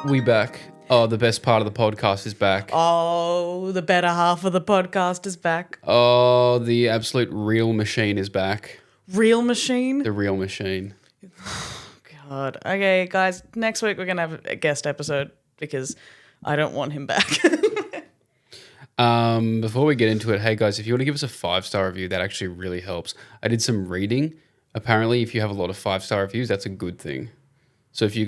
We back. Oh, the best part of the podcast is back. Oh, the better half of the podcast is back. Oh, the absolute real machine is back. Real machine? The real machine. God. Okay, guys, next week we're going to have a guest episode because I don't want him back. Before we get into it, hey guys, if you want to give us a 5-star review, that actually really helps. I did some reading. Apparently, if you have a lot of 5-star reviews, that's a good thing. So if you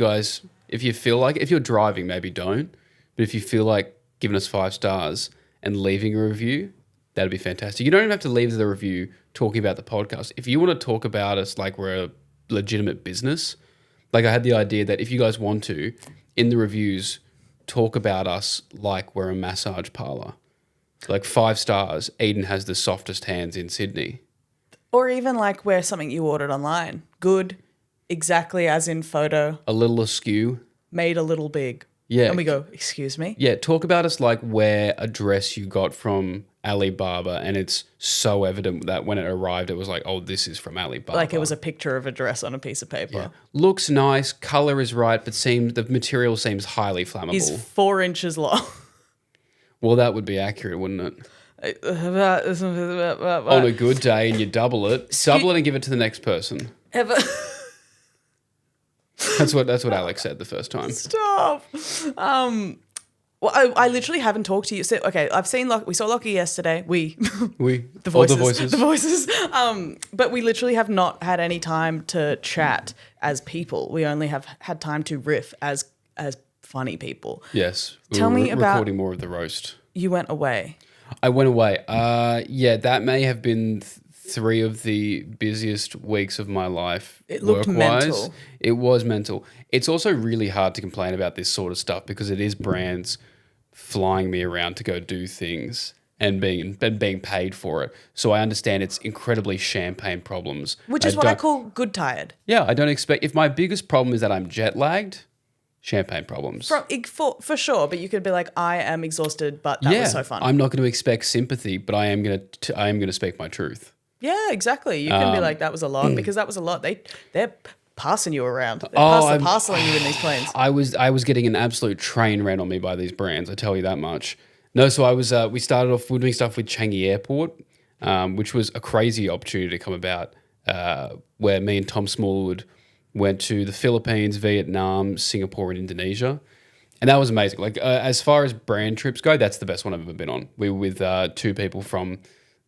feel like, if you're driving, maybe don't. But if you feel like giving us 5 stars and leaving a review, that'd be fantastic. You don't even have to leave the review talking about the podcast. If you want to talk about us like we're a legitimate business, like I had the idea that if you guys want to, in the reviews, talk about us like we're a massage parlor. Like 5 stars, Edan has the softest hands in Sydney. Or even like we're something you ordered online. Good, exactly as in photo. A little askew. Made a little big. Yeah. And we go, excuse me? Yeah, talk about us like we're a dress you got from Alibaba and it's so evident that when it arrived, it was like, oh, this is from Alibaba. Like it was a picture of a dress on a piece of paper. Yeah. Looks nice, colour is right, but the material seems highly flammable. Is 4 inches long. Well, that would be accurate, wouldn't it? On a good day and you double it and give it to the next person. Ever... That's what Alex said the first time. Stop. Well, I literally haven't talked to you. So, okay, we saw Lachy yesterday. We. The voices. The voices. But we literally have not had any time to chat as people. We only have had time to riff as funny people. Yes. Tell me about... recording more of the roast. You went away. I went away. Yeah, that may have been 3 of the busiest weeks of my life. It looked mental. It was mental. It's also really hard to complain about this sort of stuff because it is brands flying me around to go do things and being paid for it. So I understand it's incredibly champagne problems. Which is what I call good tired. Yeah, I don't expect... If my biggest problem is that I'm jet lagged... Champagne problems. For sure, but you could be like, I am exhausted, but that was so fun. I'm not going to expect sympathy, but I am going to speak my truth. Yeah, exactly. You can be like, that was a lot, because that was a lot. They're passing you around. They're parceling you in these planes. I was getting an absolute train ran on me by these brands. I tell you that much. No, so I was. We started off doing stuff with Changi Airport, which was a crazy opportunity to come about, where me and Tom Smallwood went to the Philippines, Vietnam, Singapore, and Indonesia. And that was amazing. Like, as far as brand trips go, that's the best one I've ever been on. We were with 2 people from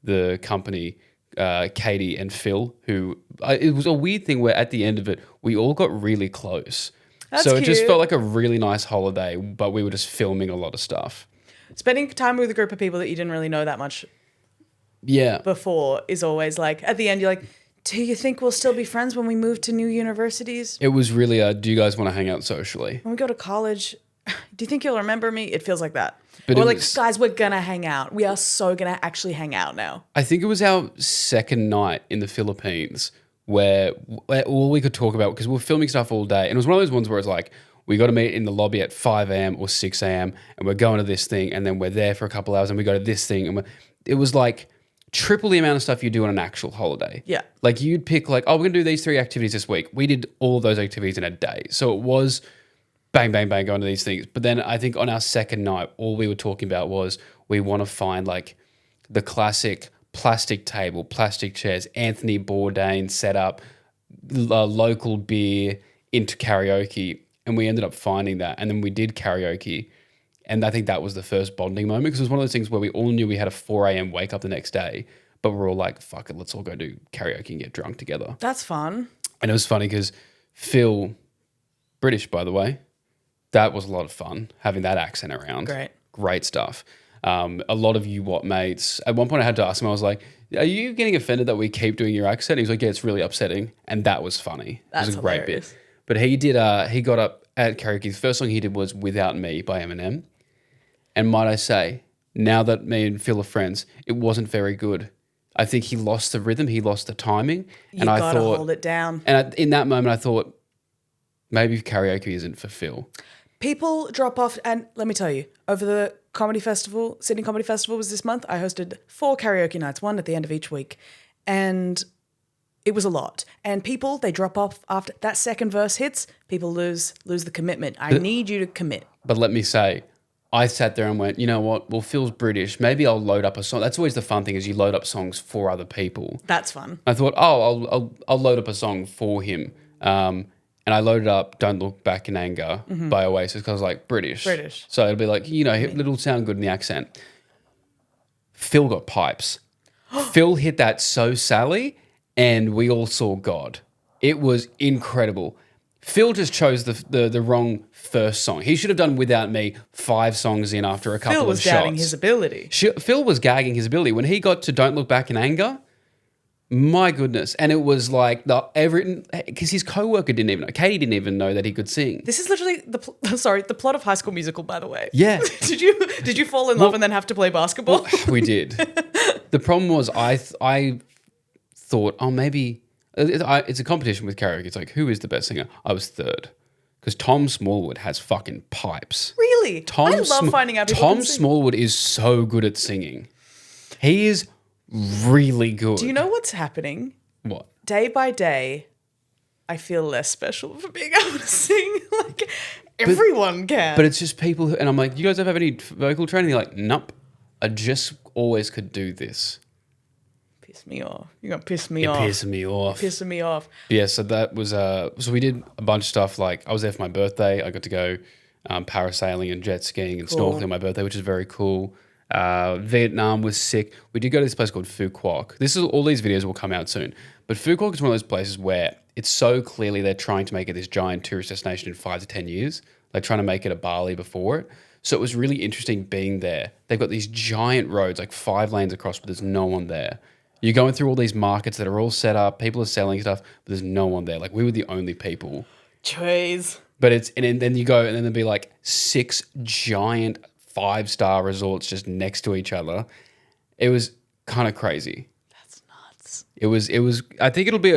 the company, Katie and Phil, who... it was a weird thing where at the end of it, we all got really close. That's so cute. It just felt like a really nice holiday, but we were just filming a lot of stuff. Spending time with a group of people that you didn't really know that much before is always like... At the end, you're like... Do you think we'll still be friends when we move to new universities? It was really, do you guys want to hang out socially? When we go to college, do you think you'll remember me? It feels like that. But or like, guys, we're going to hang out. We are so going to actually hang out now. I think it was our second night in the Philippines where all we could talk about, because we were filming stuff all day, and it was one of those ones where it's like, we got to meet in the lobby at 5 a.m. or 6 a.m. and we're going to this thing, and then we're there for a couple hours and we go to this thing. And it was like... triple the amount of stuff you do on an actual holiday. Yeah. Like you'd pick like, oh, we're going to do these 3 activities this week. We did all of those activities in a day. So it was bang, bang, bang going to these things. But then I think on our second night, all we were talking about was we want to find like the classic plastic table, plastic chairs, Anthony Bourdain setup, local beer into karaoke. And we ended up finding that. And then we did karaoke. And I think that was the first bonding moment because it was one of those things where we all knew we had a 4 a.m. wake up the next day, but we're all like, fuck it, let's all go do karaoke and get drunk together. That's fun. And it was funny because Phil, British by the way, that was a lot of fun having that accent around. Great stuff. A lot of you mates. At one point I had to ask him, I was like, are you getting offended that we keep doing your accent? He was like, yeah, it's really upsetting. And that was funny. That's it was a hilarious. Great bit. But he got up at karaoke. The first song he did was Without Me by Eminem. And might I say, now that me and Phil are friends, it wasn't very good. I think he lost the rhythm, he lost the timing. You gotta hold it down. And in that moment, I thought, maybe karaoke isn't for Phil. People drop off, and let me tell you, over the comedy festival, Sydney Comedy Festival was this month, I hosted 4 karaoke nights, one at the end of each week. And it was a lot. And people, they drop off after that second verse hits, people lose the commitment. I need you to commit. But let me say, I sat there and went, you know what? Well, Phil's British. Maybe I'll load up a song. That's always the fun thing, is you load up songs for other people. That's fun. I thought, I'll load up a song for him. And I loaded up "Don't Look Back in Anger" by Oasis because I was like, British. So it'll be like, it'll sound good in the accent. Phil got pipes. Phil hit that "So Sally," and we all saw God. It was incredible. Phil just chose the wrong first song. He should have done "Without Me" 5 songs in after a couple of shots. Phil was doubting his ability. Phil was gagging his ability. When he got to "Don't Look Back in Anger," my goodness. And it was like, because his co-worker didn't even know. Katie didn't even know that he could sing. This is literally the plot of High School Musical, by the way. Yeah. Did you fall in love and then have to play basketball? We did. The problem was I thought, maybe it's a competition with karaoke. It's like, who is the best singer? I was third. Because Tom Smallwood has fucking pipes. Really? I love finding out people Tom can sing. Smallwood is so good at singing. He is really good. Do you know what's happening? What? Day by day, I feel less special for being able to sing. Like, everyone can. But it's just people who, and I'm like, you guys ever have any vocal training? They're like, nope. I just always could do this. Piss me off. You're going to piss me off. Pissing me off. Pissing me off. Yeah, so that was, so we did a bunch of stuff. Like, I was there for my birthday. I got to go parasailing and jet skiing and snorkeling on my birthday, which is very cool. Vietnam was sick. We did go to this place called Phu Quoc. All these videos will come out soon. But Phu Quoc is one of those places where it's so clearly they're trying to make it this giant tourist destination in 5 to 10 years. They're trying to make it a Bali before it. So it was really interesting being there. They've got these giant roads, like 5 lanes across, but there's no one there. You're going through all these markets that are all set up. People are selling stuff, but there's no one there. Like, we were the only people. Jeez. But and then you go, and then there'd be like 6 giant 5-star resorts just next to each other. It was kind of crazy. That's nuts. It was. I think it'll be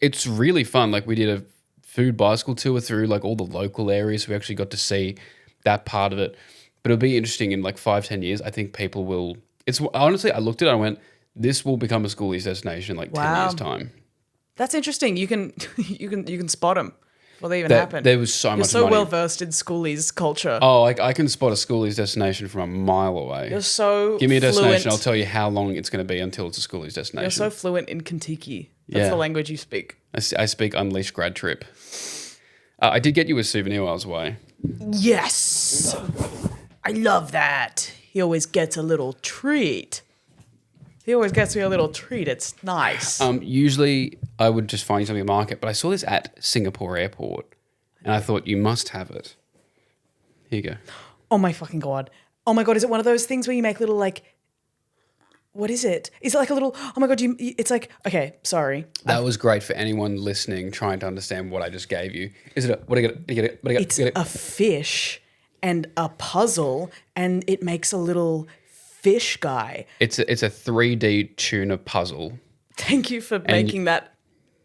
it's really fun. Like, we did a food bicycle tour through like all the local areas. So we actually got to see that part of it. But it'll be interesting in like 5-10 years. I think people will. It's honestly, I looked at it, I went, this will become a schoolies destination in like 10 years time. That's interesting. You can spot them before they even happen. There was so much money. You're so well versed in schoolies culture. Oh, I can spot a schoolies destination from a mile away. You're so Give me a destination, fluent. I'll tell you how long it's going to be until it's a schoolies destination. You're so fluent in Kentucky. That's the language you speak. I speak Unleashed grad trip. I did get you a souvenir while I was away. Yes. I love that. He always gets a little treat. It's nice. Usually I would just find something in the market, but I saw this at Singapore airport and I thought, you must have it. Here you go. Oh my fucking God. Oh my God. Is it one of those things where you make little like, what is it? Is it like a little, oh my God, it's like, okay, sorry. That was great for anyone listening, trying to understand what I just gave you. Is it what do you get it? It's a fish and a puzzle and it makes a little fish guy. It's a 3D tuna puzzle. Thank you for making that.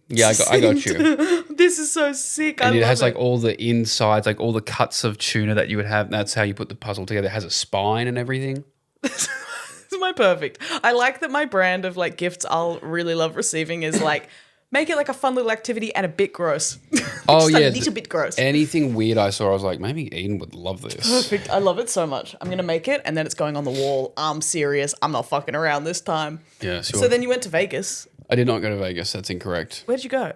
Yeah, I got you. This is so sick. And I it love has like all the insides, like all the cuts of tuna that you would have. That's how you put the puzzle together. It has a spine and everything. It's my perfect. I like that my brand of like gifts I'll really love receiving is like make it like a fun little activity and a bit gross. Oh Just yeah, a little bit gross. Anything weird I saw, I was like, maybe Eden would love this. Perfect. I love it so much. I'm gonna make it and then it's going on the wall. I'm serious. I'm not fucking around this time. Yeah, sure. So then you went to Vegas. I did not go to Vegas. That's incorrect. Where'd you go?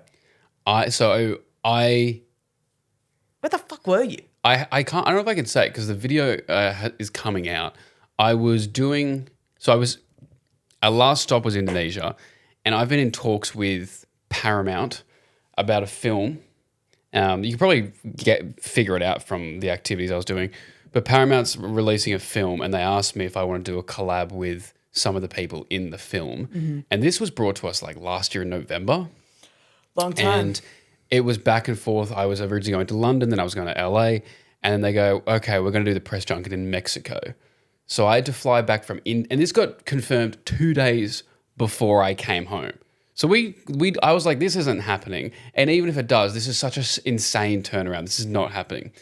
Where the fuck were you? I can't. I don't know if I can say it because the video is coming out. Our last stop was Indonesia, and I've been in talks with Paramount about a film. You could probably figure it out from the activities I was doing, but Paramount's releasing a film, and they asked me if I want to do a collab with some of the people in the film. Mm-hmm. And this was brought to us like last year in November. Long time. And it was back and forth. I was originally going to London, then I was going to LA, and they go, okay, we're going to do the press junket in Mexico. So I had to fly back and this got confirmed 2 days before I came home. So I was like, this isn't happening. And even if it does, this is such an insane turnaround. This is not happening.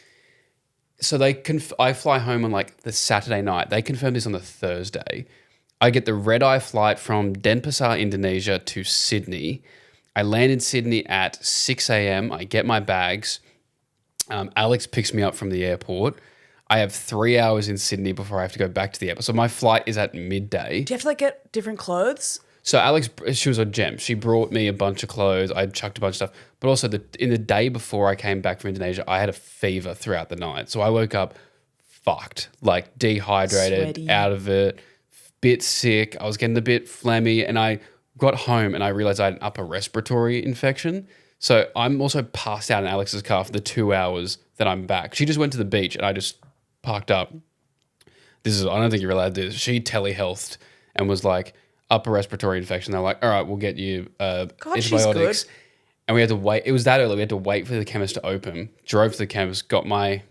So I fly home on like the Saturday night. They confirmed this on the Thursday. I get the red-eye flight from Denpasar, Indonesia to Sydney. I land in Sydney at 6 a.m. I get my bags. Alex picks me up from the airport. I have 3 hours in Sydney before I have to go back to the airport. So my flight is at midday. Do you have to like get different clothes? So Alex, she was a gem. She brought me a bunch of clothes. I chucked a bunch of stuff. But also in the day before I came back from Indonesia, I had a fever throughout the night. So I woke up fucked, like dehydrated, Sweaty. out of it, bit sick. I was getting a bit phlegmy, and I got home and I realized I had an upper respiratory infection. So I'm also passed out in Alex's car for the 2 hours that I'm back. She just went to the beach and I just parked up. I don't think you're allowed to do this. She telehealthed and was like, upper respiratory infection. They're like, all right, we'll get you antibiotics. She's good. And we had to wait. It was that early. We had to wait for the chemist to open. Drove to the chemist, got my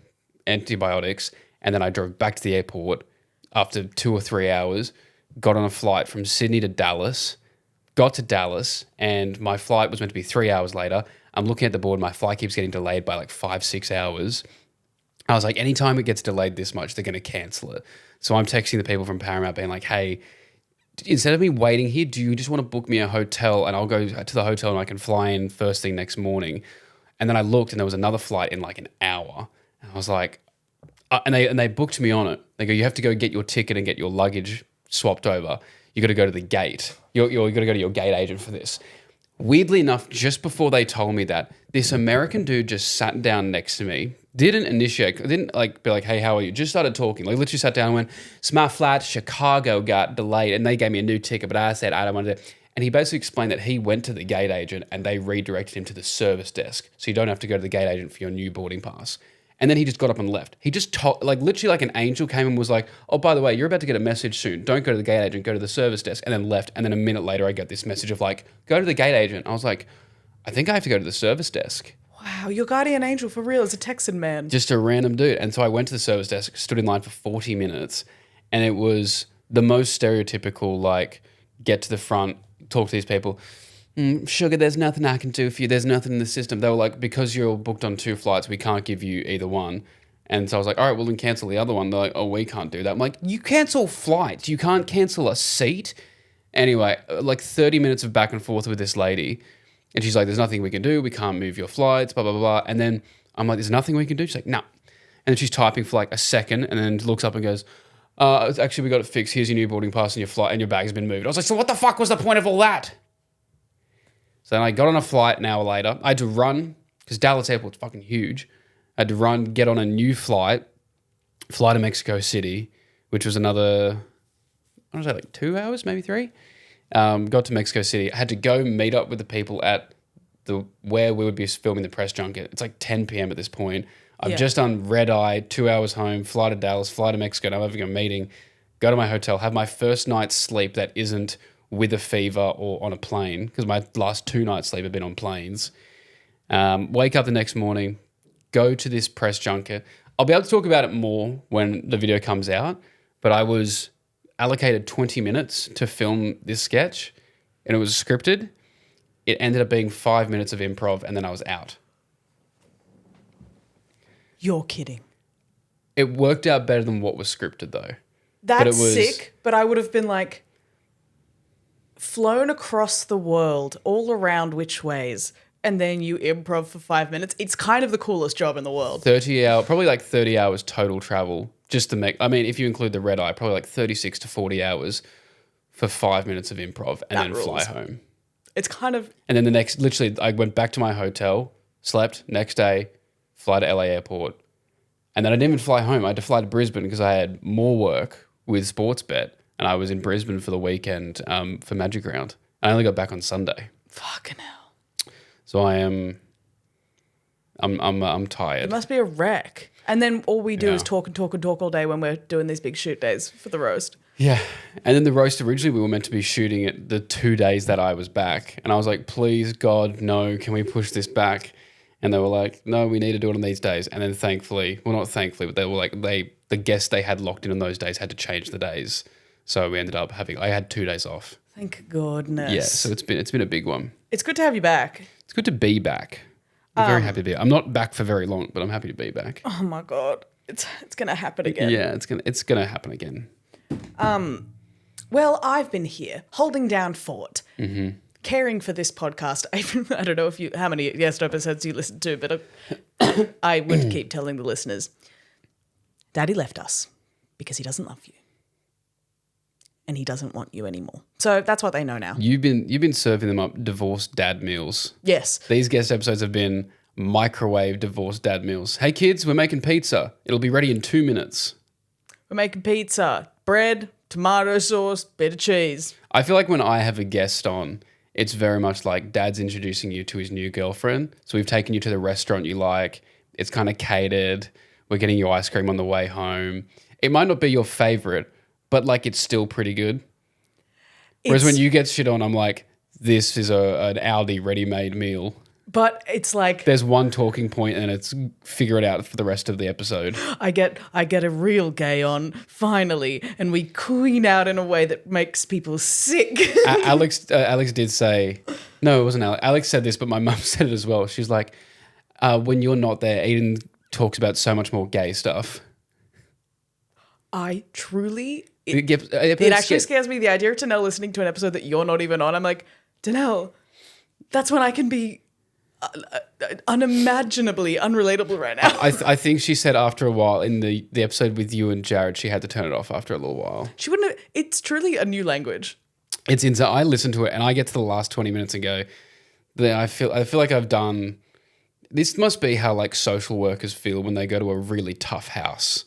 antibiotics, and then I drove back to the airport after 2 or 3 hours, got on a flight from Sydney to Dallas, got to Dallas, and my flight was meant to be 3 hours later. I'm looking at the board. My flight keeps getting delayed by like 5-6 hours. I was like, anytime it gets delayed this much, they're going to cancel it. So I'm texting the people from Paramount being like, hey, instead of me waiting here, do you just want to book me a hotel and I'll go to the hotel and I can fly in first thing next morning? And then I looked and there was another flight in like an hour. And I was like, and they booked me on it. They go, you have to go get your ticket and get your luggage swapped over. You got to go to the gate. You got to go to your gate agent for this. Weirdly enough, just before they told me that, this American dude just sat down next to me, didn't like be like, hey, how are you? Just started talking. Like literally sat down and went, it's my flight to Chicago got delayed and they gave me a new ticket, but I said I don't want to. And he basically explained that he went to the gate agent and they redirected him to the service desk. So you don't have to go to the gate agent for your new boarding pass. And then he just got up and left. He just like literally like an angel came and was like, oh, by the way, you're about to get a message soon. Don't go to the gate agent, go to the service desk, and then left. And then a minute later, I got this message of like, go to the gate agent. I was like, I think I have to go to the service desk. Wow, your guardian angel for real is a Texan man. Just a random dude. And so I went to the service desk, stood in line for 40 minutes, and it was the most stereotypical, like, get to the front, talk to these people. Sugar, there's nothing I can do for you. There's nothing in the system. They were like, because you're booked on 2 flights, we can't give you either one. And so I was like, all right, well, then cancel the other one. They're like, oh, we can't do that. I'm like, you cancel flights. You can't cancel a seat. Anyway, like 30 minutes of back and forth with this lady. And she's like, there's nothing we can do. We can't move your flights, blah, blah, blah, blah. And then I'm like, there's nothing we can do. She's like, no. And then she's typing for like a second and then looks up and goes, actually, we got it fixed. Here's your new boarding pass and your flight and your bag's been moved. I was like, so what the fuck was the point of all that? So then I got on a flight an hour later. I had to run, because Dallas Airport's fucking huge. I had to run, get on a new flight, fly to Mexico City, which was another, I don't know, like 2 hours, maybe 3. Got to Mexico City. I had to go meet up with the people at where we would be filming the press junket. It's like 10 p.m. at this point. I've just done red eye, 2 hours home, fly to Dallas, fly to Mexico. Now I'm having a meeting, go to my hotel, have my first night's sleep that isn't with a fever or on a plane, because my last 2 nights sleep have been on planes. Wake up the next morning, go to this press junket. I'll be able to talk about it more when the video comes out, but I was allocated 20 minutes to film this sketch and it was scripted. It ended up being 5 minutes of improv and then I was out. You're kidding. It worked out better than what was scripted though. That's sick, but I would have been like, flown across the world, all around which ways, and then you improv for 5 minutes. It's kind of the coolest job in the world. 30 hours total travel just to make, I mean, if you include the red eye, probably like 36 to 40 hours for 5 minutes of improv and then fly home. It's kind of... And then literally I went back to my hotel, slept, next day, fly to LA airport. And then I didn't even fly home. I had to fly to Brisbane because I had more work with Sportsbet. And I was in Brisbane for the weekend for Magic Round. I only got back on Sunday. Fucking hell. So I'm tired. It must be a wreck. And then all we do is talk and talk and talk all day when we're doing these big shoot days for the roast. Yeah. And then the roast, originally we were meant to be shooting it the 2 days that I was back. And I was like, please, God, no, can we push this back? And they were like, no, we need to do it on these days. And then thankfully, well, not thankfully, but they were like, the guests they had locked in on those days had to change the days. So we ended up I had 2 days off. Thank goodness. Yeah, so it's been a big one. It's good to have you back. It's good to be back. I'm very happy to be. I'm not back for very long, but I'm happy to be back. Oh my God. It's gonna happen again. Yeah, it's gonna happen again. Well, I've been here holding down fort, caring for this podcast, I don't know how many guest episodes you listen to, but I would keep telling the listeners, Daddy left us because he doesn't love you. And he doesn't want you anymore. So that's what they know now. You've been serving them up divorced dad meals. Yes. These guest episodes have been microwave divorced dad meals. Hey kids, we're making pizza. It'll be ready in 2 minutes. We're making pizza, bread, tomato sauce, bit of cheese. I feel like when I have a guest on, it's very much like dad's introducing you to his new girlfriend. So we've taken you to the restaurant you like. It's kind of catered. We're getting you ice cream on the way home. It might not be your favorite, but like it's still pretty good. Whereas when you get shit on, I'm like, this is an Aldi ready-made meal. But it's like there's one talking point and it's figure it out for the rest of the episode. I get a real gay on finally, and we queen out in a way that makes people sick. Alex did say, no, it wasn't Alex. Alex said this, but my mum said it as well. She's like, when you're not there, Eden talks about so much more gay stuff. I truly. It actually scares me, the idea of Danelle listening to an episode that you're not even on. I'm like, Danelle, that's when I can be unimaginably unrelatable right now. I think she said after a while in the episode with you and Jared, she had to turn it off after a little while. She wouldn't have, it's truly a new language. It's insane. I listen to it and I get to the last 20 minutes and go, I feel like I've done, this must be how like social workers feel when they go to a really tough house.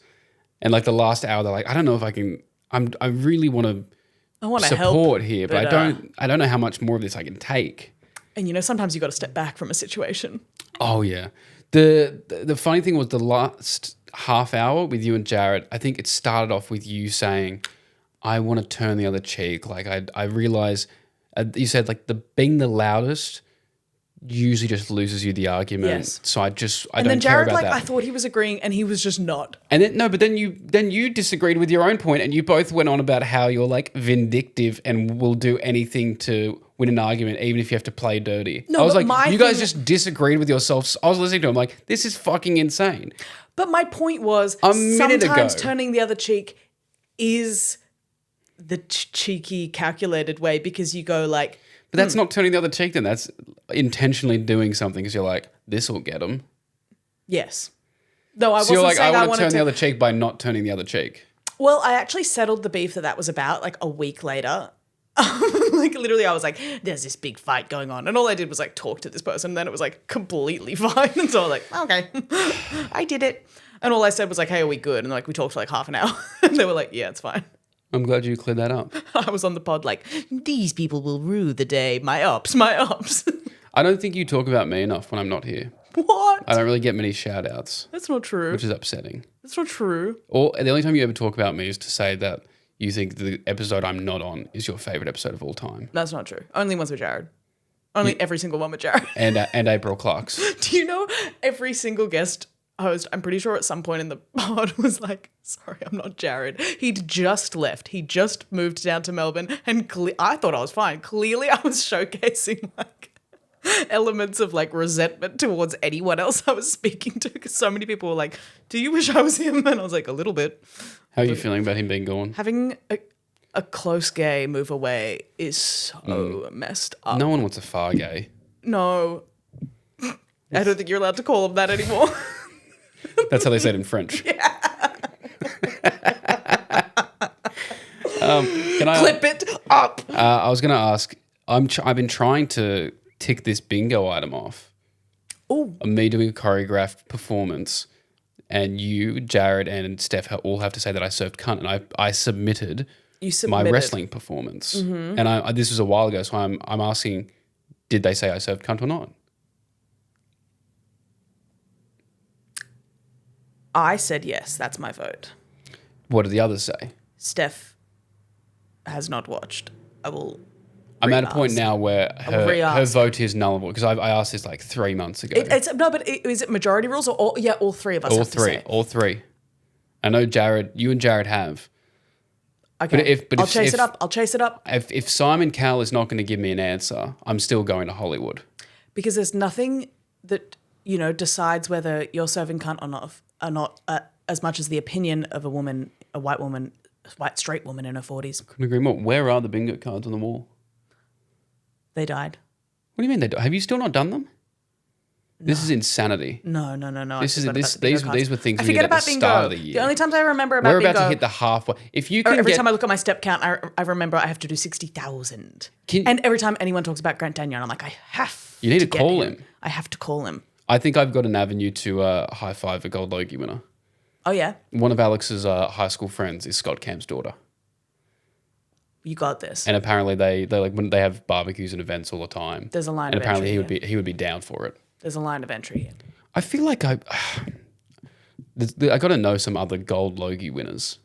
And like the last hour, they're like, I don't know if I can, I really want to support here, but I don't know how much more of this I can take. And you know, sometimes you got to step back from a situation. Oh yeah. The funny thing was the last half hour with you and Jared, I think it started off with you saying, I want to turn the other cheek. Like I realize you said like being the loudest usually just loses you the argument. Yes. So I don't care about that. And then Jared, like, I thought he was agreeing and he was just not. And then you disagreed with your own point and you both went on about how you're like vindictive and will do anything to win an argument, even if you have to play dirty. No, I was like, you guys just disagreed with yourselves. I was listening to him like, this is fucking insane. But my point was, sometimes turning the other cheek is the cheeky, calculated way, because you go like, but that's not turning the other cheek then. That's intentionally doing something because you're like, this will get them. Yes. No, I so wasn't you're like, saying I want to turn the other cheek by not turning the other cheek. Well, I actually settled the beef that was about like a week later. Like literally I was like, there's this big fight going on. And all I did was like talk to this person. And then it was like completely fine. And so I was like, okay, I did it. And all I said was like, hey, are we good? And like we talked for like half an hour. And they were like, yeah, it's fine. I'm glad you cleared that up. I was on the pod like, these people will rue the day. My ops. I don't think you talk about me enough when I'm not here. What? I don't really get many shout outs. That's not true. Which is upsetting. That's not true. Or the only time you ever talk about me is to say that you think the episode I'm not on is your favorite episode of all time. That's not true. Only ones with Jared. Only every single one with Jared. And April Clark's. Do you know every single guest host, I'm pretty sure at some point in the pod was like, sorry, I'm not Jared. He'd just left. He just moved down to Melbourne and I thought I was fine. Clearly I was showcasing like elements of like resentment towards anyone else I was speaking to, because so many people were like, do you wish I was him? And I was like, a little bit. How are you feeling about him being gone? Having a close gay move away is so messed up. No one wants a far gay. No. I don't think you're allowed to call him that anymore. That's how they say it in French. Yeah. Clip it up. I was going to ask, I've been trying to tick this bingo item off. Oh. Me doing a choreographed performance, and you, Jared, and Steph all have to say that I served cunt, and I submitted my wrestling performance. Mm-hmm. And this was a while ago, so I'm asking, did they say I served cunt or not? I said yes. That's my vote. What did the others say? Steph has not watched. I'm at a point now where her vote is null because I asked this like 3 months ago. Is it majority rules or all three of us have to say? All three. I know you and Jared have. Okay, I'll chase it up. If Simon Cowell is not going to give me an answer, I'm still going to Hollywood. Because there's nothing that, decides whether you're serving cunt or not as much as the opinion of a woman, a white straight woman in her 40s. Couldn't agree more. Where are the bingo cards on the wall? They died. What do you mean have you still not done them? This is insanity. No. These were things I we forget did at about the bingo. start of the year. The only times I remember about We're bingo. about to hit the halfway. If you can every time I look at my step count, I remember I have to do 60,000. And every time anyone talks about Grant Daniel, I'm like, I have. You need to get call him. I have to call him. I think I've got an avenue to high five a Gold Logie winner. Oh yeah, One of Alex's high school friends is Scott Camp's daughter. you got this. And apparently they like when they have barbecues and events all the time. There's a line and of entry. And apparently he would be down for it. There's a line of entry here. I feel like I got to know some other Gold Logie winners.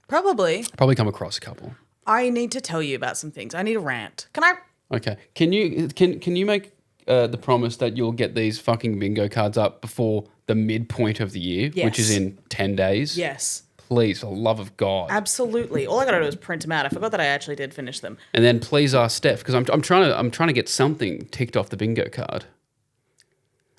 Probably come across a couple. I need to tell you about some things. I need a rant. Can I? Okay. Can you make the promise that you'll get these fucking bingo cards up before the midpoint of the year, which is in 10 days? Yes. Please, for the love of God. Absolutely. All I got to do is print them out. I forgot that I actually did finish them. And then please ask Steph, because I'm trying to get something ticked off the bingo card.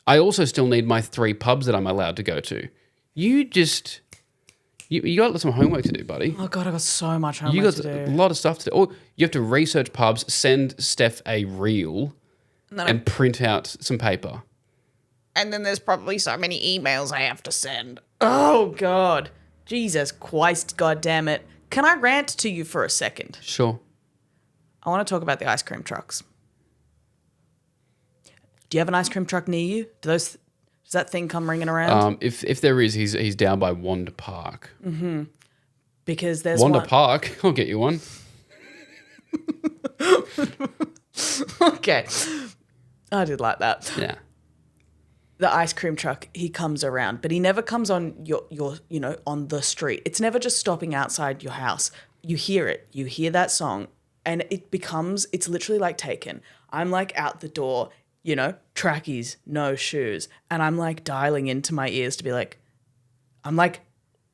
I also still need my 3 pubs that I'm allowed to go to. You got some homework to do, buddy. Oh God, I got so much homework You got to a do. lot of stuff to do. Or you have to research pubs, send Steph a reel, and print out some paper. And then there's probably so many emails I have to send. Oh God. Jesus Christ, God damn it. Can I rant to you for a second? Sure. I want to talk about the ice cream trucks. Do you have an ice cream truck near you? Does that thing come ringing around? If there is, he's down by Wanda Park. Mm-hmm. Because there's Wanda one. Park? I'll get you one. Okay. I did like that. Yeah. The ice cream truck, he comes around, but he never comes on your on the street. It's never just stopping outside your house. You hear it. You hear that song, and it's literally like Taken. I'm like out the door, trackies, no shoes, and I'm like dialing into my ears to be like, I'm like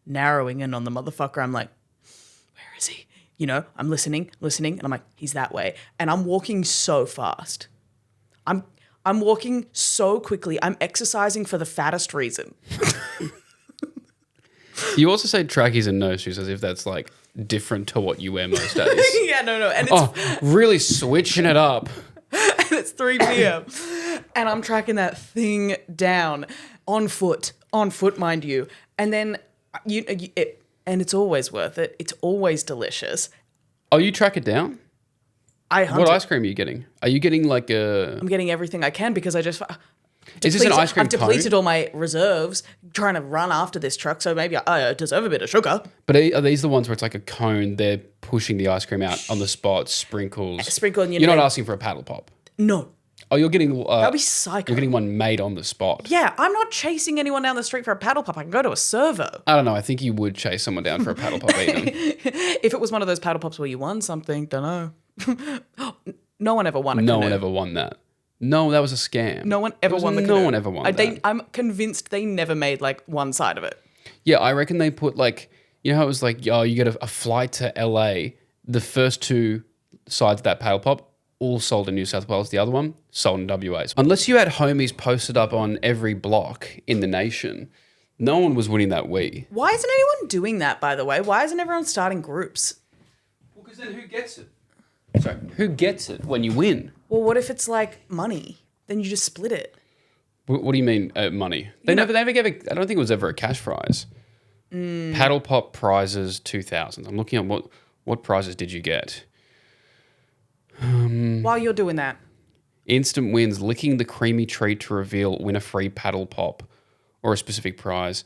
narrowing in on the motherfucker. I'm like, where is he? I'm listening, and I'm like, he's that way. And I'm walking so fast. I'm walking so quickly. I'm exercising for the fattest reason. You also say trackies and no shoes as if that's like different to what you wear most days. Yeah, no. And it's really switching it up. And it's 3 p.m. And I'm tracking that thing down on foot, mind you. And then and it's always worth it. It's always delicious. Oh, you track it down? I hunt What it. ice cream are you getting? Are you getting like a... I'm getting everything I can because I just... Is this an ice cream I've depleted all my reserves trying to run after this truck, so maybe I deserve a bit of sugar. But are these the ones where it's like a cone, they're pushing the ice cream out on the spot, sprinkles? Sprinkle, You're not asking for a paddle pop? No. Oh, you're getting... That'd be psycho. You're getting one made on the spot. Yeah, I'm not chasing anyone down the street for a paddle pop. I can go to a servo. I don't know. I think you would chase someone down for a paddle pop even. If it was one of those paddle pops where you won something, don't know. No one ever won a No canoe. one ever won that. No, that was a scam. No one ever won the No canoe. one ever won that. I'm convinced they never made like one side of it. Yeah, I reckon they put like, you know how it was like, oh, you get a flight to LA. The first 2 sides of that paddle pop all sold in New South Wales. The other one sold in WA. Unless you had homies posted up on every block in the nation, no one was winning that Wii. Why isn't anyone doing that, by the way? Why isn't everyone starting groups? Well, because then who gets it? Sorry, who gets it when you win? Well, what if it's like money? Then you just split it. What do you mean money? They never gave it. I don't think it was ever a cash prize. Paddle pop prizes 2000. I'm looking at what prizes did you get? While you're doing that. Instant wins, licking the creamy treat to reveal win a free paddle pop or a specific prize.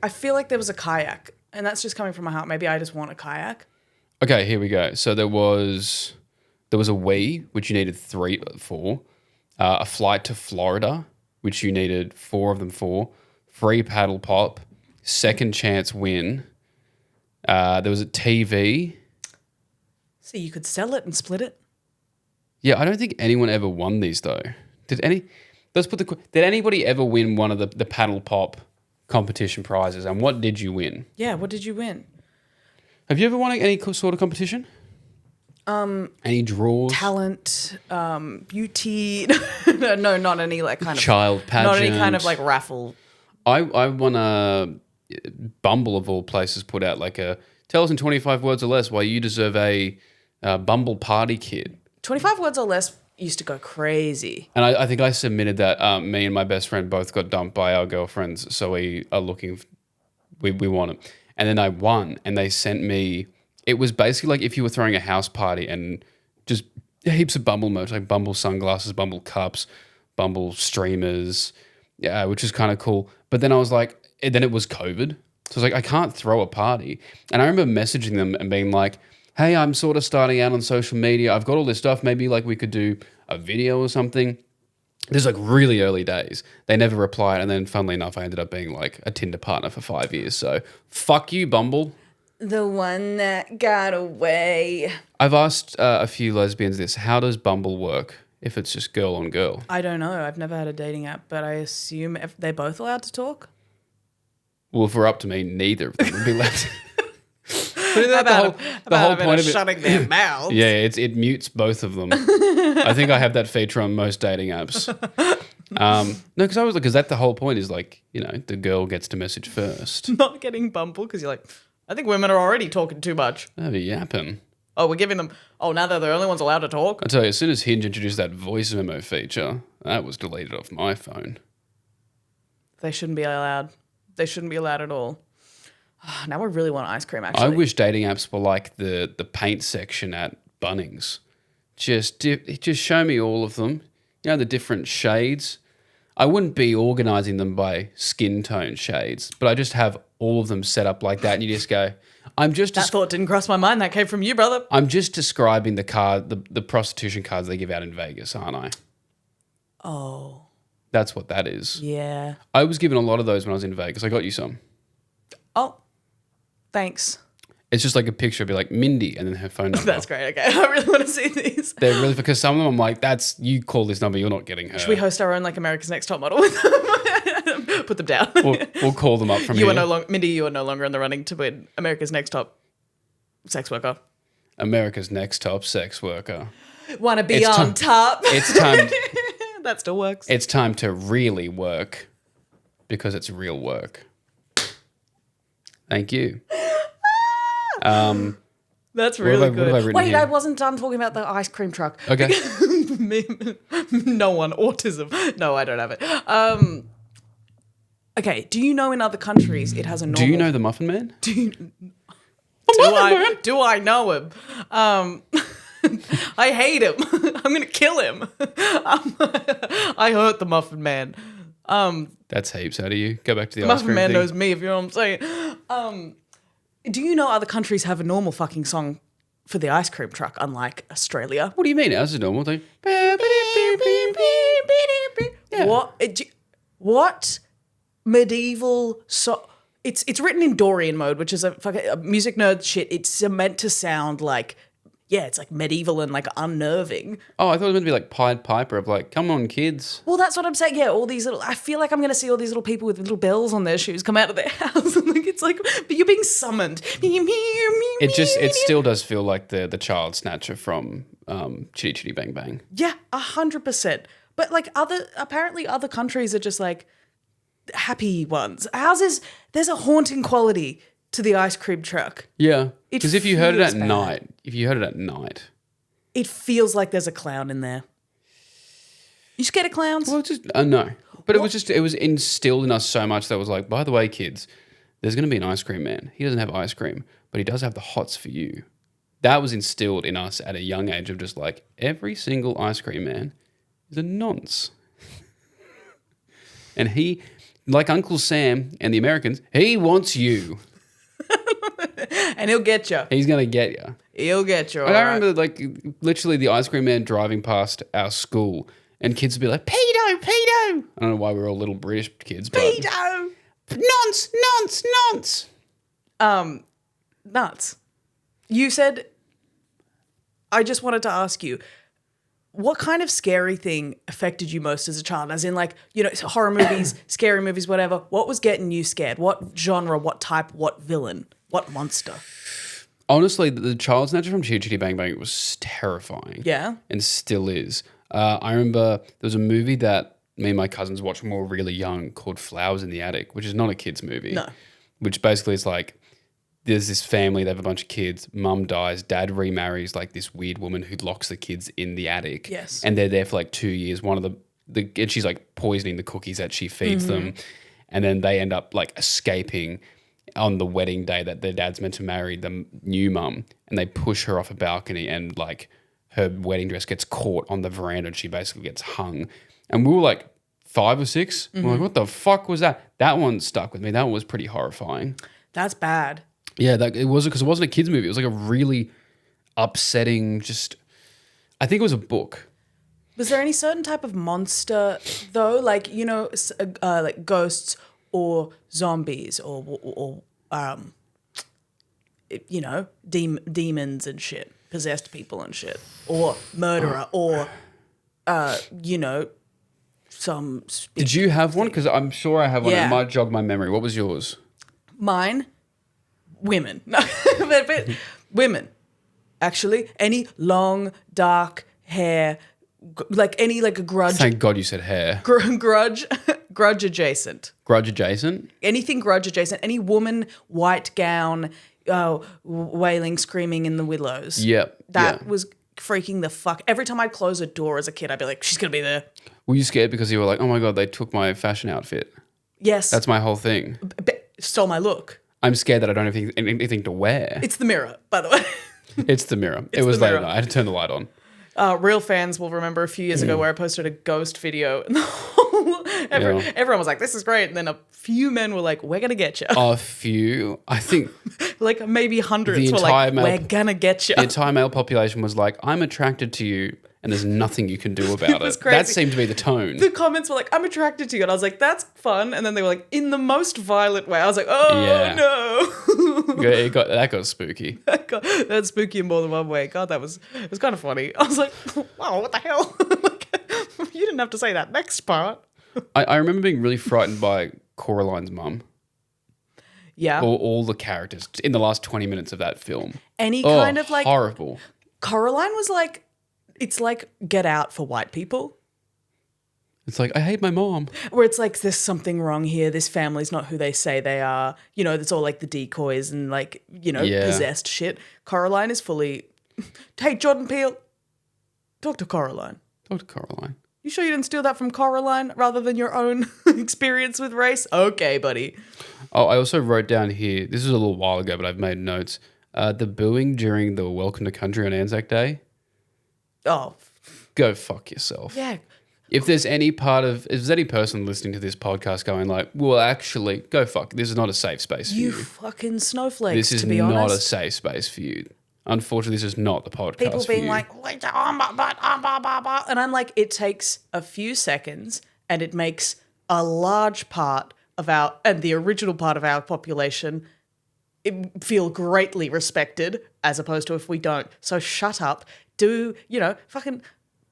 I feel like there was a kayak, and that's just coming from my heart. Maybe I just want a kayak. Okay, here we go. So there was a Wii, which you needed 3 for. A flight to Florida, which you needed 4 of them for. Free paddle pop. Second chance win. There was a TV. So you could sell it and split it? Yeah, I don't think anyone ever won these though. Did anybody ever win one of the paddle pop competition prizes? And what did you win? Yeah, what did you win? Have you ever won any sort of competition? Any draws? Talent, beauty. No, not any like kind of child pageant. Not any kind of like raffle. I won a Bumble of all places put out like a tell us in 25 words or less why you deserve a Bumble Party kit. 25 words or less used to go crazy. And I think I submitted that. Me and my best friend both got dumped by our girlfriends, so we are looking. We want it, and then I won, and they sent me. It was basically like if you were throwing a house party and just heaps of Bumble merch, like Bumble sunglasses, Bumble cups, Bumble streamers, yeah, which is kind of cool. But then I was like, and then it was COVID, so I was like, I can't throw a party. And I remember messaging them and being like, hey, I'm sort of starting out on social media. I've got all this stuff. Maybe like we could do a video or something. This is like really early days. They never replied. And then funnily enough, I ended up being like a Tinder partner for 5 years. So fuck you, Bumble. The one that got away. I've asked a few lesbians this. How does Bumble work if it's just girl on girl? I don't know. I've never had a dating app, but I assume if they're both allowed to talk. Well, if we're up to me, neither of them would be allowed to. The whole point of it, shutting their mouths. Yeah, it mutes both of them. I think I have that feature on most dating apps. No, because that's the whole point is like, you know, the girl gets to message first. Not getting Bumble because you're like, I think women are already talking too much. That'd be yapping. Oh, we're giving them. Oh, now they're the only ones allowed to talk. I tell you, as soon as Hinge introduced that voice memo feature, that was deleted off my phone. They shouldn't be allowed. They shouldn't be allowed at all. Now I really want ice cream, actually. I wish dating apps were like the paint section at Bunnings. Just show me all of them. You know, the different shades. I wouldn't be organising them by skin tone shades, but I just have all of them set up like that, and you just go, that thought didn't cross my mind. That came from you, brother. I'm just describing the prostitution cards they give out in Vegas, aren't I? Oh. That's what that is. Yeah. I was given a lot of those when I was in Vegas. I got you some. Oh. Thanks. It's just like a picture, it'd be like Mindy and then her phone number. That's great. Okay. I really want to see these. They're really, because some of them I'm like, you call this number, you're not getting her. Should we host our own like America's Next Top Model with them? Put them down. We'll call them up from here. Mindy, you are no longer in the running to win America's Next Top Sex Worker. America's Next Top Sex Worker. Want to be on top. It's time. That still works. It's time to really work because it's real work. Thank you. That's really good. Wait, here? I wasn't done talking about the ice cream truck. Okay. No one, autism. No, I don't have it. Okay, do you know in other countries it has a normal... Do you know the Muffin Man? Do I know him? I hate him. I'm going to kill him. I hurt the Muffin Man. That's heaps. How do you go back to the ice cream Muffin Man thing? knows me, if you know what I'm saying. Do you know other countries have a normal fucking song for the ice cream truck, unlike Australia? What do you mean? That's a normal thing. Yeah. What medieval it's written in Dorian mode, which is a music nerd shit. It's meant to sound like, yeah, it's like medieval and like unnerving. Oh, I thought it was meant to be like Pied Piper of like, come on, kids. Well, that's what I'm saying. Yeah, all these I feel like I'm going to see all these little people with little bells on their shoes come out of their house. And like, it's like, but you're being summoned. It still does feel like the child snatcher from Chitty Chitty Bang Bang. Yeah, 100%. But like apparently other countries are just like happy ones. Ours there's a haunting quality to the ice cream truck. Yeah. Because if you heard it at bad. night, it feels like there's a clown in there. You scared of clowns? Well, just no. But it was instilled in us so much that was like, by the way, kids, there's going to be an ice cream man. He doesn't have ice cream, but he does have the hots for you. That was instilled in us at a young age of just like, every single ice cream man is a nonce. And he, like Uncle Sam and the Americans, he wants you. And he'll get you. He's going to get you. He'll get you. I remember like literally the ice cream man driving past our school and kids would be like, pedo, pedo. I don't know why we're all little British kids. But pedo. Nonce. Nuts. You said, I just wanted to ask you, what kind of scary thing affected you most as a child? As in like, you know, horror movies, scary movies, whatever. What was getting you scared? What genre, what type, what villain, what monster? Honestly, the child snatcher from Chitty Chitty Bang Bang was terrifying. Yeah. And still is. I remember there was a movie that me and my cousins watched when we were really young called Flowers in the Attic, which is not a kid's movie. No. Which basically is like there's this family, they have a bunch of kids, mum dies, dad remarries like this weird woman who locks the kids in the attic. Yes. And they're there for like 2 years. One of and she's like poisoning the cookies that she feeds them. And then they end up like escaping on the wedding day that their dad's meant to marry the new mum. And they push her off a balcony and like her wedding dress gets caught on the veranda and she basically gets hung. And we were like 5 or 6. We're like, what the fuck was that? That one stuck with me. That was pretty horrifying. That's bad. Yeah, it wasn't because it wasn't a kid's movie. It was like a really upsetting. I think it was a book. Was there any certain type of monster though, like like ghosts or zombies or demons and shit, possessed people and shit, or murderer, or some. Did you have one? Because I'm sure I have one. Yeah. It might jog my memory. What was yours? Mine. Women. but women. Actually, any long, dark hair, any a grudge. Thank God you said hair. Grudge adjacent. Grudge adjacent? Anything grudge adjacent. Any woman, white gown, wailing, screaming in the willows. Yep. That was freaking the fuck. Every time I'd close a door as a kid, I'd be like, she's going to be there. Were you scared because you were like, oh my God, they took my fashion outfit? Yes. That's my whole thing. Stole my look. I'm scared that I don't have anything to wear. It's the mirror, by the way. It's the mirror. It was late at night. I had to turn the light on. Real fans will remember a few years ago where I posted a ghost video and everyone was like, this is great. And then a few men were like, we're going to get you. A few? I think. Like maybe hundreds were like, we're going to get you. The entire male population was like, I'm attracted to you and there's nothing you can do about it. Crazy. That seemed to be the tone. The comments were like, I'm attracted to you. And I was like, that's fun. And then they were like, in the most violent way. I was like, oh no. That got spooky. That's spooky in more than one way. God, it was kind of funny. I was like, wow, what the hell? You didn't have to say that next part. I remember being really frightened by Coraline's mum. Yeah. All the characters in the last 20 minutes of that film. Any kind of like. Horrible. Coraline was like, it's like Get Out for white people. It's like, I hate my mom. Where it's like, there's something wrong here. This family's not who they say they are. It's all like the decoys and like, possessed shit. Coraline is fully, hey, Jordan Peele, talk to Coraline. Talk to Coraline. You sure you didn't steal that from Coraline rather than your own experience with race? Okay, buddy. Oh, I also wrote down here, this was a little while ago, but I've made notes. The booing during the Welcome to Country on Anzac Day. Oh. Go fuck yourself. Yeah. If there's any person listening to this podcast going like, well, actually, go fuck. This is not a safe space for you. You fucking snowflakes, this is to be honest. not a safe space for you. Unfortunately, this is not the podcast People for being you. like, and I'm like, it takes a few seconds and it makes a large part of the original part of our population feel greatly respected as opposed to if we don't. So shut up. Fucking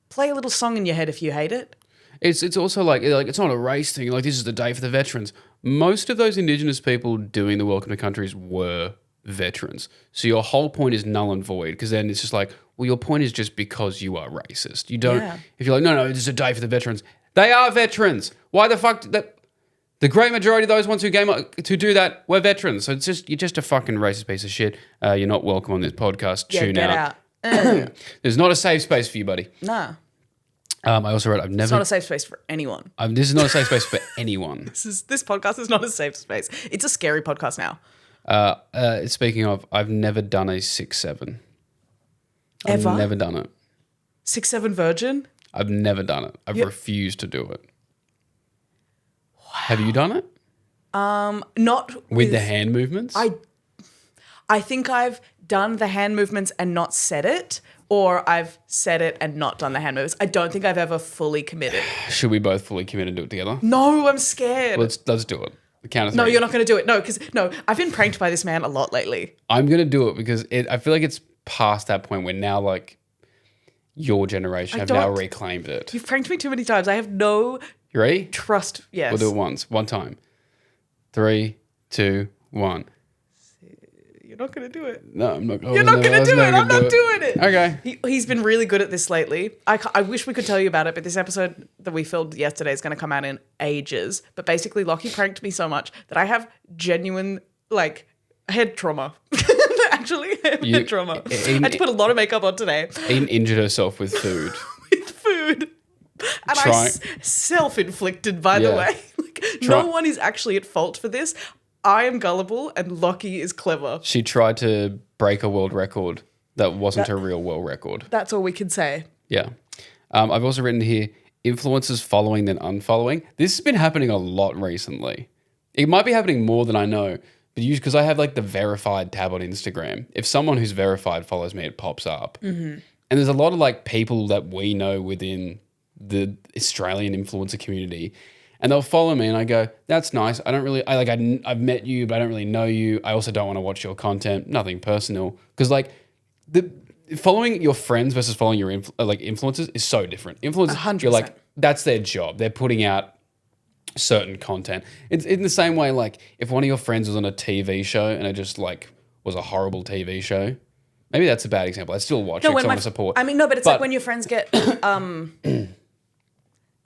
play a little song in your head if you hate it. It's also like it's not a race thing. Like, this is the day for the veterans. Most of those Indigenous people doing the Welcome to Countries were veterans. So your whole point is null and void, because then it's just like, well, your point is just because you are racist. You don't. Yeah. If you're like, no, this is a day for the veterans. They are veterans. Why the fuck? The great majority of those ones who came up to do that were veterans. So you're just a fucking racist piece of shit. You're not welcome on this podcast. Yeah, Tune get out. There's not a safe space for you, buddy. Nah. I also wrote, It's not a safe space for anyone. This is not a safe space for anyone. This podcast is not a safe space. It's a scary podcast now. Speaking of, I've never done a 6-7. Ever? I've never done it. 6-7 virgin? I've never done it. I've refused to do it. Wow. Have you done it? Not with the hand movements? I think I've done the hand movements and not said it, or I've said it and not done the hand movements. I don't think I've ever fully committed. Should we both fully commit and do it together? No, I'm scared. Let's do it. The count of 3. No, you're not going to do it. No, I've been pranked by this man a lot lately. I'm going to do it because I feel like it's past that point where now, like, your generation have now reclaimed it. You've pranked me too many times. I have no You ready? trust. Yes. We'll do it once. One time. 3, 2, 1. You're not going to do it. No, I'm not. You're not going to do it. I'm not doing it. Okay. He's been really good at this lately. I wish we could tell you about it, but this episode that we filmed yesterday is going to come out in ages. But basically, Lachy pranked me so much that I have genuine, like, Head trauma. Actually, head trauma. I had to put a lot of makeup on today. Eden injured herself with food. With food. And self-inflicted, by the way. No one is actually at fault for this. I am gullible and Lachy is clever. She tried to break a world record that wasn't a real world record. That's all we can say. Yeah. I've also written here, influencers following then unfollowing. This has been happening a lot recently. It might be happening more than I know, but because I have like the verified tab on Instagram. If someone who's verified follows me, it pops up. Mm-hmm. And there's a lot of like people that we know within the Australian influencer community, and they'll follow me and I go, that's nice. I've met you, but I don't really know you. I also don't want to watch your content. Nothing personal. Because like following your friends versus following your influencers is so different. Influencers, 100%. You're like, that's their job. They're putting out certain content. It's in the same way, like if one of your friends was on a TV show and it just like was a horrible TV show, maybe that's a bad example. I still watch it because I want to support. I mean, no, but it's like when your friends get...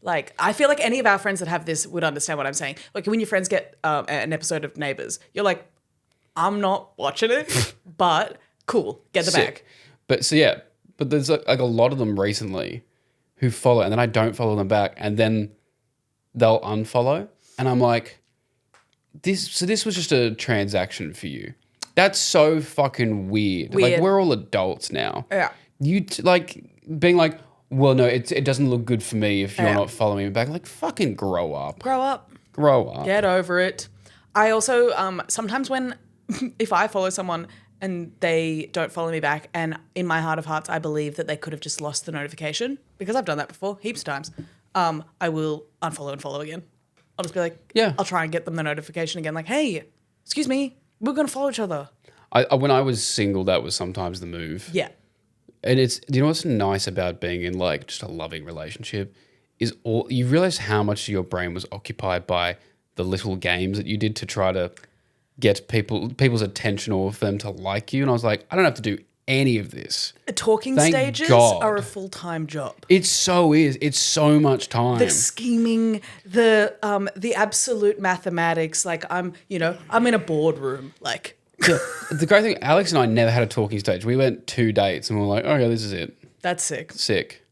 Like, I feel like any of our friends that have this would understand what I'm saying. Like, when your friends get an episode of Neighbours, you're like, I'm not watching it, but cool, get the bag. But there's like a lot of them recently who follow, and then I don't follow them back, and then they'll unfollow, and I'm like, this was just a transaction for you. That's so fucking weird. Like, we're all adults now. Yeah. You being like, well, no, it doesn't look good for me if you're not following me back. Like, fucking grow up. Grow up. Grow up. Get over it. I also, sometimes if I follow someone and they don't follow me back, and in my heart of hearts, I believe that they could have just lost the notification, because I've done that before heaps of times, I will unfollow and follow again. I'll just be like, I'll try and get them the notification again. Like, hey, excuse me, we're going to follow each other. When I was single, that was sometimes the move. Yeah. And you know what's nice about being in like just a loving relationship is you realize how much your brain was occupied by the little games that you did to try to get people's attention or for them to like you. And I was like, I don't have to do any of this. Talking stages are a full-time job. It so is. It's so much time. The scheming, the absolute mathematics. Like I'm in a boardroom. Like. Yeah. The great thing, Alex and I never had a talking stage. We went 2 dates and we were like, okay, this is it. That's sick. Sick.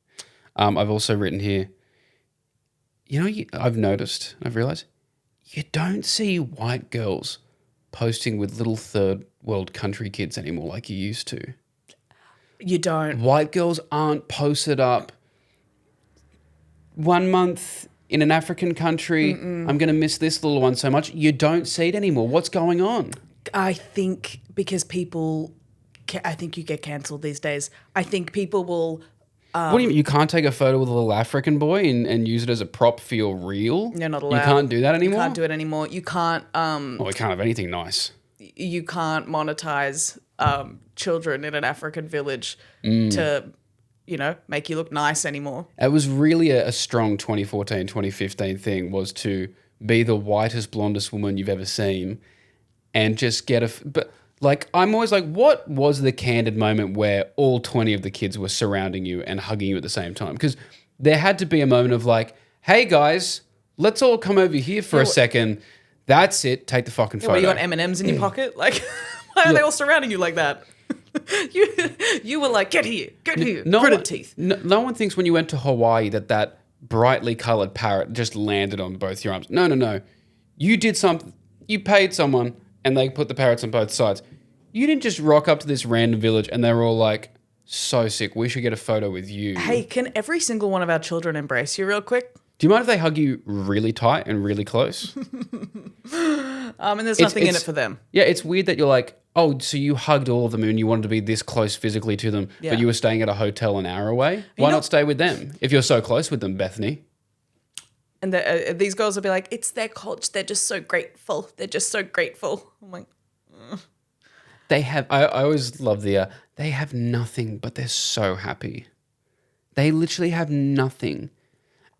I've also written here, I've realized, you don't see white girls posting with little third world country kids anymore like you used to. You don't. White girls aren't posted up 1 month in an African country. I'm going to miss this little one so much. You don't see it anymore. What's going on? I think because I think you get cancelled these days. I think people will... what do you mean? You can't take a photo with a little African boy and use it as a prop for your reel? You're not allowed. You can't do that anymore? You can't do it anymore. You can't... we can't have anything nice. You can't monetize children in an African village to, make you look nice anymure. It was really a strong 2014, 2015 thing, was to be the whitest, blondest woman you've ever seen and just but like, I'm always like, what was the candid moment where all 20 of the kids were surrounding you and hugging you at the same time? Because there had to be a moment of like, hey guys, let's all come over here for a second. That's it. Take the fucking photo. You got M&Ms in your pocket? Like, why are they all surrounding you like that? you were like, get here, gritted teeth. No one thinks when you went to Hawaii that brightly coloured parrot just landed on both your arms. No. You did something. You paid someone and they put the parrots on both sides. You didn't just rock up to this random village and they were all like, so sick, we should get a photo with you. Hey, can every single one of our children embrace you real quick? Do you mind if they hug you really tight and really close? And there's nothing in it for them. Yeah, it's weird that you're like, oh, so you hugged all of them and you wanted to be this close physically to them, but you were staying at a hotel an hour away? Why not stay with them if you're so close with them, Bethany? And these girls will be like, it's their culture. They're just so grateful. They're just so grateful. I'm like, They have, I always love they have nothing, but they're so happy. They literally have nothing.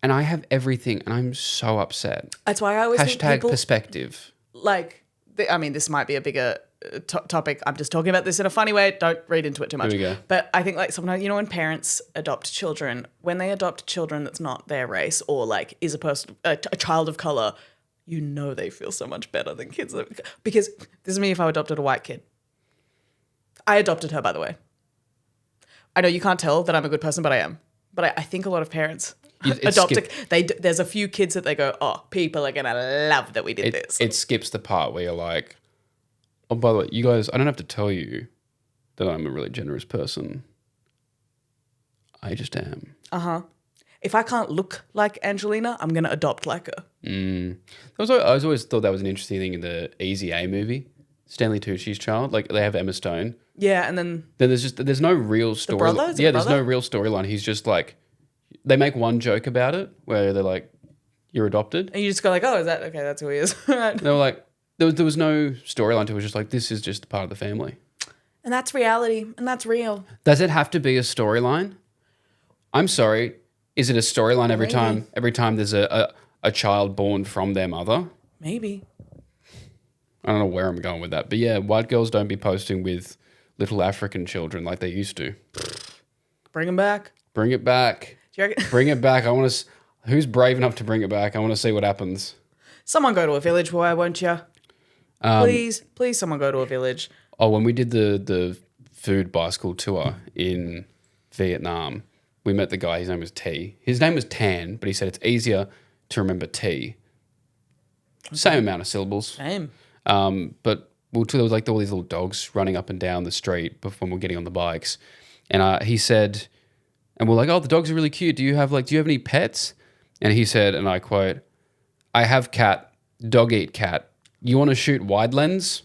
And I have everything, and I'm so upset. That's why I always think people, perspective. Like, this might be a bigger topic. I'm just talking about this in a funny way. Don't read into it too much. Here we go. But I think like sometimes, when parents adopt children, when they adopt children that's not their race or like is a child of color, you know they feel so much better than kids. Because this is me if I adopted a white kid. I adopted her, by the way. I know you can't tell that I'm a good person, but I am. But I think a lot of parents there's a few kids that they go, oh, people are going to love that we did this. It skips the part where you're like, oh, by the way, you guys, I don't have to tell you that I'm a really generous person. I just am. Uh-huh. If I can't look like Angelina, I'm going to adopt like her. I always thought that was an interesting thing in the Easy A movie, Stanley Tucci's child. Like, they have Emma Stone. Yeah, and then there's no real story. There's no real storyline. He's just like, they make one joke about it where they're like, you're adopted. And you just go like, oh, is that, okay, that's who he is. Right. They were like, there was no storyline to it. It was just like, this is just part of the family. And that's reality, and that's real. Does it have to be a storyline? I'm sorry. Is it a storyline every time? Every time there's a child born from their mother? Maybe. I don't know where I'm going with that. But yeah, white girls don't be posting with little African children like they used to. Bring them back. Bring it back. Bring it back. Who's brave enough to bring it back? I want to see what happens. Someone go to a village, why won't you? Please, someone go to a village. Oh, when we did the food bicycle tour in Vietnam, we met the guy. His name was T. His name was Tan, but he said it's easier to remember T. Okay. Same amount of syllables. Same. But there was like all these little dogs running up and down the street when we're getting on the bikes. And he said, and we're like, oh, the dogs are really cute. Do you have any pets? And he said, and I quote, I have cat, dog eat cat. You want to shoot wide lens?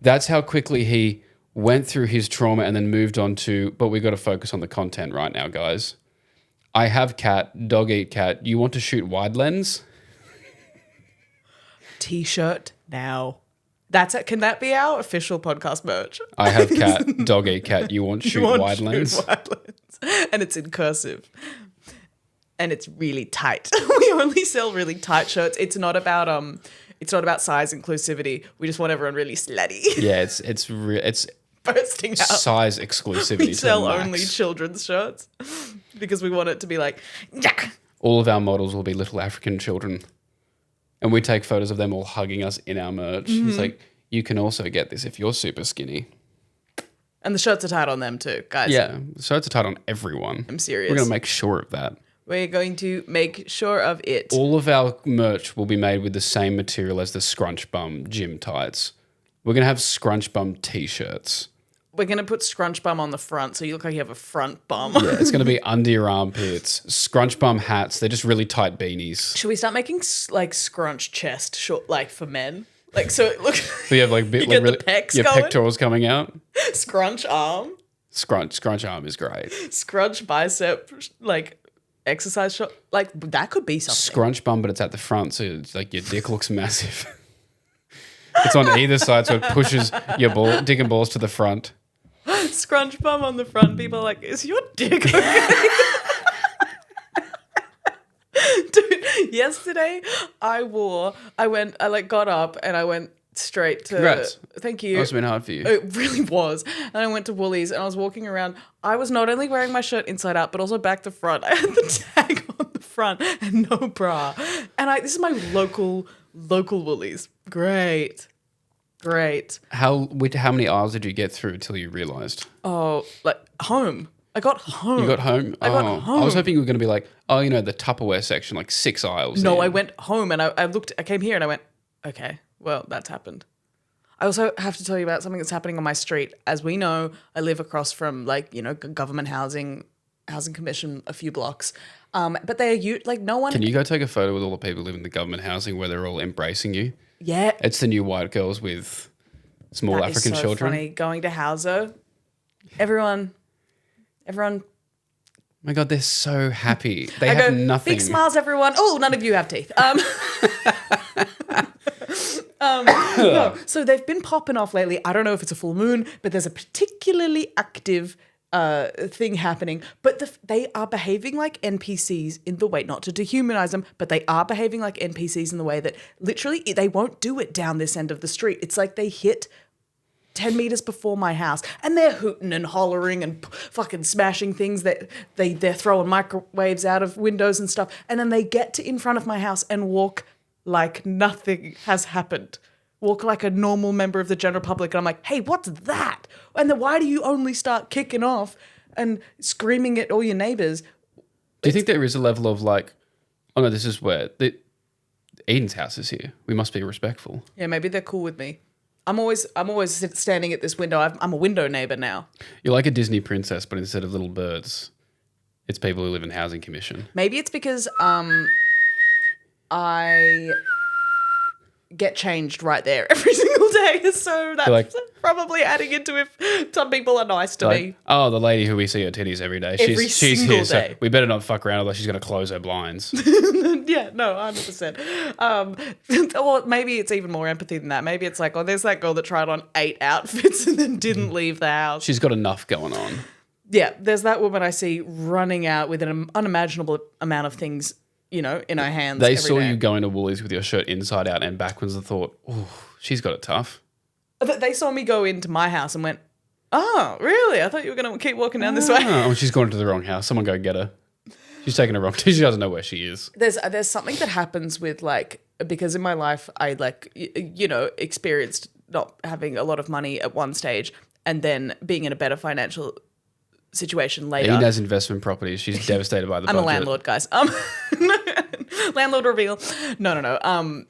That's how quickly he went through his trauma and then moved on to, but we got to focus on the content right now, guys. I have cat, dog eat cat. You want to shoot wide lens? T-shirt now. Can that be our official podcast merch? I have cat, dog eat cat. You want shoot wide lens? And it's in cursive. And it's really tight. We only sell really tight shirts. It's not about size inclusivity. We just want everyone really slutty. Yeah, it's bursting out. Size exclusivity. We sell only children's shirts because we want it to be like, yeah. All of our models will be little African children. And we take photos of them all hugging us in our merch. Mm-hmm. It's like, you can also get this if you're super skinny. And the shirts are tight on them too, guys. Yeah, the shirts are tight on everyone. I'm serious. We're going to make sure of that. We're going to make sure of it. All of our merch will be made with the same material as the Scrunch Bum gym tights. We're going to have Scrunch Bum t-shirts. We're going to put Scrunch Bum on the front so you look like you have a front bum. Yeah, it's going to be under your armpits. Scrunch Bum hats. They're just really tight beanies. Should we start making like scrunch chest short, like for men? Like so it looks. So you have like bit like really, your pectorals coming out. Scrunch arm. Scrunch arm is great. Scrunch bicep like exercise shot. Like that could be something. Scrunch bum, but it's at the front, so it's like your dick looks massive. It's on either side, so it pushes your dick and balls to the front. Scrunch bum on the front. People are like, is your dick okay? Dude, yesterday I got up and I went straight to... Congrats. Thank you. It must have been hard for you. It really was. And I went to Woolies and I was walking around. I was not only wearing my shirt inside out, but also back to front. I had the tag on the front and no bra. And this is my local Woolies. Great. How many aisles did you get through till you realised? Oh, like home. I got home. You got home? I got home. I was hoping you were going to be like, the Tupperware section, like 6 aisles. No, I went home and I came here and I went, okay, well, that's happened. I also have to tell you about something that's happening on my street. As we know, I live across from government housing commission a few blocks. But no one... Can you go take a photo with all the people living in the government housing where they're all embracing you? Yeah. It's the new white girls with small African so children. Funny. Going to Hauser. Everyone. Oh my God, they're so happy. They have nothing. Big smiles, everyone. Oh, none of you have teeth. No. So they've been popping off lately. I don't know if it's a full moon, but there's a particularly active thing happening. But they are behaving like NPCs in the way, not to dehumanize them, but they are behaving like NPCs in the way that literally they won't do it down this end of the street. It's like they hit 10 meters before my house and they're hooting and hollering and fucking smashing things that they're throwing microwaves out of windows and stuff. And then they get to in front of my house and walk like nothing has happened. Walk like a normal member of the general public, and I'm like, hey, what's that? And then why do you only start kicking off and screaming at all your neighbours? Do you think there is a level of like, oh no, this is where Eden's house is here. We must be respectful. Yeah, maybe they're cool with me. I'm always standing at this window. I'm a window neighbour now. You're like a Disney princess, but instead of little birds, it's people who live in housing commission. Maybe it's because I get changed right there every single day. So that's like, probably adding into if some people are nice to me. Oh, the lady who we see her titties every day. She's here, day. So we better not fuck around, otherwise she's going to close her blinds. Yeah, no, 100%. Or maybe it's even more empathy than that. Maybe it's like, oh, there's that girl that tried on 8 outfits and then didn't leave the house. She's got enough going on. Yeah, there's that woman I see running out with an unimaginable amount of things, in her hands. They saw you going to Woolies with your shirt inside out and backwards and thought, oh, she's got it tough. They saw me go into my house and went, oh, really? I thought you were going to keep walking down this way. Oh, she's gone into the wrong house. Someone go get her. She's taking her wrong. She doesn't know where she is. There's something that happens with because in my life I experienced not having a lot of money at one stage and then being in a better financial situation later. Eden has investment properties. She's devastated by the budget. I'm a landlord, guys. Landlord reveal. No.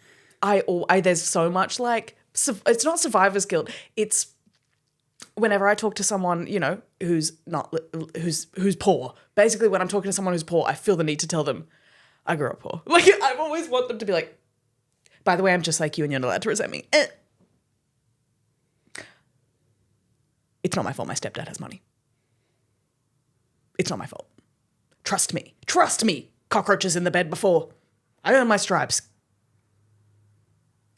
There's so much it's not survivor's guilt. It's whenever I talk to someone, who's poor. Basically, when I'm talking to someone who's poor, I feel the need to tell them I grew up poor. I always want them to be like, by the way, I'm just like you and you're not allowed to resent me. It's not my fault my stepdad has money. It's not my fault. Trust me. Cockroaches in the bed before. I earned my stripes.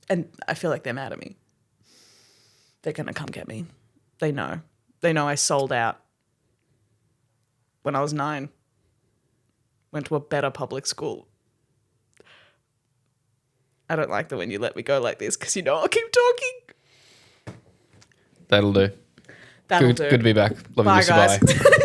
And I feel like they're mad at me. They're going to come get me. They know. They know I sold out when I was 9. Went to a better public school. I don't like that when you let me go like this because I'll keep talking. That'll do. That'll do. Good to be back. Love you, Bye, guys. Bye.